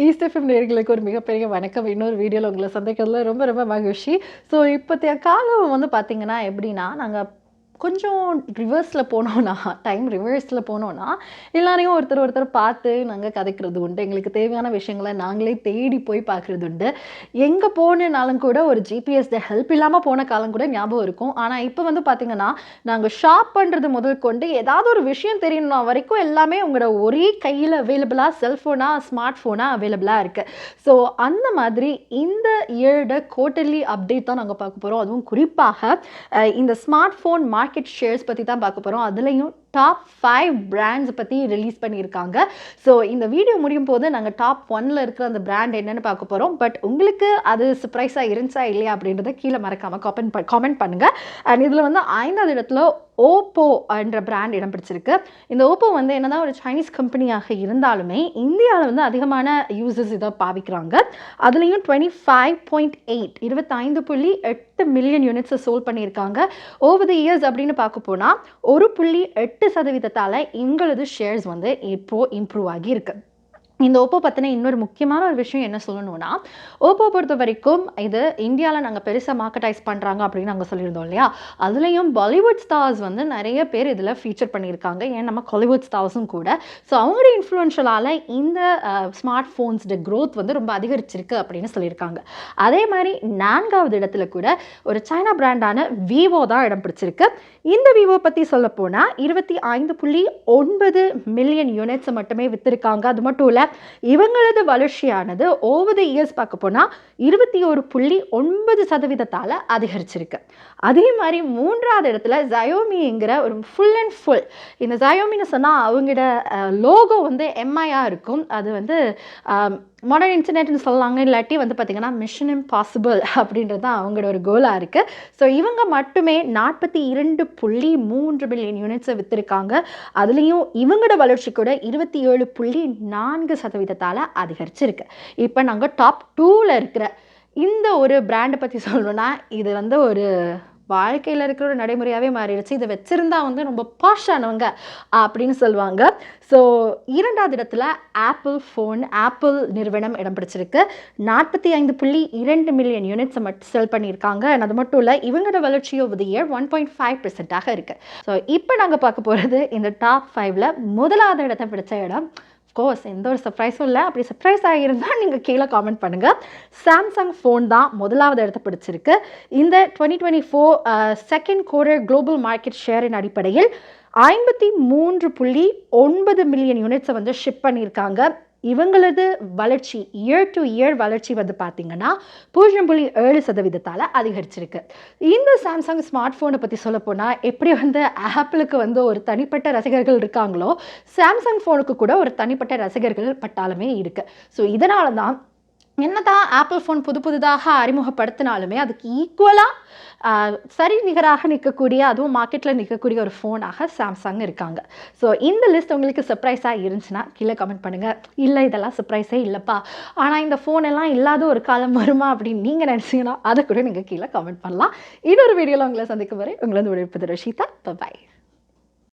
East FM நேயர்களுக்கு ஒரு மிகப்பெரிய வணக்கம். இன்னொரு வீடியோவில் உங்களை சந்திக்கிறதுல ரொம்ப ரொம்ப மகிழ்ச்சி. ஸோ இப்போத்தைய காலம் வந்து பார்த்தீங்கன்னா எப்படின்னா, நாங்கள் கொஞ்சம் ரிவர்ஸில் போனோன்னா, டைம் ரிவர்ஸில் போனோன்னா, எல்லாரையும் ஒருத்தர் பார்த்து நாங்கள் கதைக்கிறது உண்டு. எங்களுக்கு தேவையான விஷயங்களை நாங்களே தேடி போய் பார்க்குறது உண்டு. எங்கே போனனாலும் கூட ஒரு ஜிபிஎஸ் ஹெல்ப் இல்லாமல் போன காலம் கூட ஞாபகம் இருக்கும். ஆனால் இப்போ வந்து பார்த்திங்கன்னா, நாங்கள் ஷாப் பண்ணுறது முதல் கொண்டு ஏதாவது ஒரு விஷயம் தெரியணும்னா வரைக்கும் எல்லாமே உங்களோட ஒரே கையில் அவைலபிளாக செல்ஃபோனாக ஸ்மார்ட் ஃபோனாக அவைலபிளாக இருக்குது. ஸோ அந்த மாதிரி இந்த இயரோட குவார்ட்டர்லி அப்டேட் தான் நாங்கள் பார்க்க போகிறோம். அதுவும் குறிப்பாக இந்த ஸ்மார்ட் ஃபோன் மார்க்கெட் ஷேர்ஸ் பற்றி தான் பார்க்க போகிறோம். அதுலேயும் டாப் 5 பிராண்ட்ஸ் பற்றி ரிலீஸ் பண்ணியிருக்காங்க. ஸோ இந்த வீடியோ முடியும் போது நாங்கள் டாப் 1ல் இருக்கிற அந்த பிராண்ட் என்னென்னு பார்க்க போகிறோம். பட் உங்களுக்கு அது சர்ப்ரைஸாக இருந்துச்சா இல்லையா அப்படின்றத கீழே மறக்காமல் காமெண்ட் பண்ணுங்கள். அண்ட் இதில் வந்து 5வது இடத்துல ஓப்போ என்ற பிராண்ட் இடம் பிடிச்சிருக்கு. இந்த ஓப்போ வந்து என்னதான் ஒரு சைனீஸ் கம்பெனியாக இருந்தாலுமே இந்தியாவில் வந்து அதிகமான யூசர்ஸ் இதை பாவிக்கிறாங்க. அதுலேயும் 25.8 மில்லியன் யூனிட்ஸை சோல் பண்ணியிருக்காங்க. ஓவர் தி இயர்ஸ் அப்படின்னு பார்க்க போனால் 1.8% எங்களது ஷேர்ஸ் வந்து இப்போது இம்ப்ரூவ் ஆகியிருக்கு. இந்த ஓப்போ பற்றின இன்னொரு முக்கியமான ஒரு விஷயம் என்ன சொல்லணும்னா, ஓப்போ பொறுத்த வரைக்கும் இது இந்தியாவில் நாங்கள் பெருசாக மார்க்கெட்டைஸ் பண்ணுறாங்க அப்படின்னு நாங்கள் சொல்லியிருந்தோம் இல்லையா. அதுலேயும் பாலிவுட் ஸ்டார்ஸ் வந்து நிறைய பேர் இதில் ஃபீச்சர் பண்ணியிருக்காங்க. ஏன் நம்ம காலிவுட் ஸ்டார்ஸும் கூட. ஸோ அவங்களுடைய இன்ஃப்ளூயன்ஷியலால் இந்த ஸ்மார்ட் ஃபோன்ஸோட க்ரோத் வந்து ரொம்ப அதிகரிச்சிருக்கு அப்படின்னு சொல்லியிருக்காங்க. அதே மாதிரி 4வது இடத்துல கூட ஒரு சைனா பிராண்டான விவோ தான் இடம் பிடிச்சிருக்கு. இந்த விவோ பற்றி சொல்ல போனால் 25.9 மில்லியன் யூனிட்ஸை மட்டுமே விற்றுருக்காங்க. அது மட்டும் இல்லை, இவங்களது வளர்ச்சியானது ஓவர் தி இயர்ஸ் பார்க்க போனால் 21.9% அதிகரிச்சிருக்கு. அதே மாதிரி 3வது இடத்துல Xiaomiங்கிற ஒரு ஃபுல் அண்ட் ஃபுல், இந்த Xiaomiன்னு சொன்னால் அவங்களோட லோகோ வந்து எம்ஐயாக இருக்கும். அது வந்து மாடர்ன் இன்டர்நெட்னு சொல்லலாங்க. இல்லாட்டி வந்து பார்த்திங்கன்னா மிஷன் இம்பாசிபிள் அப்படின்றது தான் அவங்களோட ஒரு கோலாக இருக்குது. ஸோ இவங்க மட்டுமே 42.3 மில்லியன் யூனிட்ஸை விற்றுருக்காங்க. அதுலேயும் இவங்களோட வளர்ச்சி கூட 27.4% அதிகரிச்சிருக்கு. இப்போ நாங்கள் டாப் 2ல் இருக்கிற இந்த ஒரு பிராண்டை பற்றி சொல்லணும்னா, இது வந்து ஒரு வாழ்க்கையில் இருக்கிற ஒரு நடைமுறையாகவே மாறிடுச்சு. இதை வச்சுருந்தா வந்து ரொம்ப பாஷானவங்க அப்படின்னு சொல்லுவாங்க. ஸோ 2வது இடத்துல ஆப்பிள் நிறுவனம் இடம் பிடிச்சிருக்கு. 45.2 மில்லியன் யூனிட்ஸை மட்டும் செல் பண்ணியிருக்காங்க. அது மட்டும் இல்லை, இவங்களோட வளர்ச்சி ஓவர் தி இயர் 1.5% இருக்குது. ஸோ இப்போ நாங்கள் பார்க்க போகிறது இந்த டாப் 5ல் 1வது இடத்தை பிடிச்ச இடம். கோர்ஸ் எந்த ஒரு சர்ப்ரைஸும் இல்லை. அப்படி சர்ப்ரைஸ் ஆகியிருந்தால் நீங்கள் கீழே காமெண்ட் பண்ணுங்கள். சாம்சங் ஃபோன் தான் 1வது இடத்தை பிடிச்சிருக்கு. இந்த 2024 செகண்ட் குவார்ட்டர் குளோபல் மார்க்கெட் ஷேரின் அடிப்படையில் 53.9 மில்லியன் யூனிட்ஸை வந்து ஷிப் பண்ணியிருக்காங்க. இவங்களது வளர்ச்சி இயர் டு இயர் வளர்ச்சி வந்து பார்த்திங்கன்னா 0.7% அதிகரிச்சிருக்கு. இந்த சாம்சங் ஸ்மார்ட் ஃபோனை பற்றி சொல்ல போனால், எப்படி வந்து ஆப்பிளுக்கு வந்து ஒரு தனிப்பட்ட ரசிகர்கள் இருக்காங்களோ, சாம்சங் ஃபோனுக்கு கூட ஒரு தனிப்பட்ட ரசிகர்கள் பட்டாலுமே இருக்குது. ஸோ இதனால தான் என்னதான் ஆப்பிள் ஃபோன் புதுதாக அறிமுகப்படுத்தினாலுமே அதுக்கு ஈக்குவலாக சரிநிகராக நிற்கக்கூடிய, அதுவும் மார்க்கெட்டில் நிற்கக்கூடிய ஒரு ஃபோனாக சாம்சங் இருக்காங்க. ஸோ இந்த லிஸ்ட் உங்களுக்கு சர்ப்ரைஸாக இருந்துச்சுன்னா கீழே கமெண்ட் பண்ணுங்கள். இல்லை இதெல்லாம் சர்ப்ரைஸே இல்லைப்பா, ஆனால் இந்த ஃபோன் எல்லாம் இல்லாத ஒரு காலம் வருமா அப்படின்னு நீங்கள் நினச்சிங்கன்னா அதை கூட நீங்கள் கீழே கமெண்ட் பண்ணலாம். இன்னொரு வீடியோவில் உங்களை சந்திக்கும் வரை உங்களை வந்து விடைபெறுவது ரஷிதா. பை.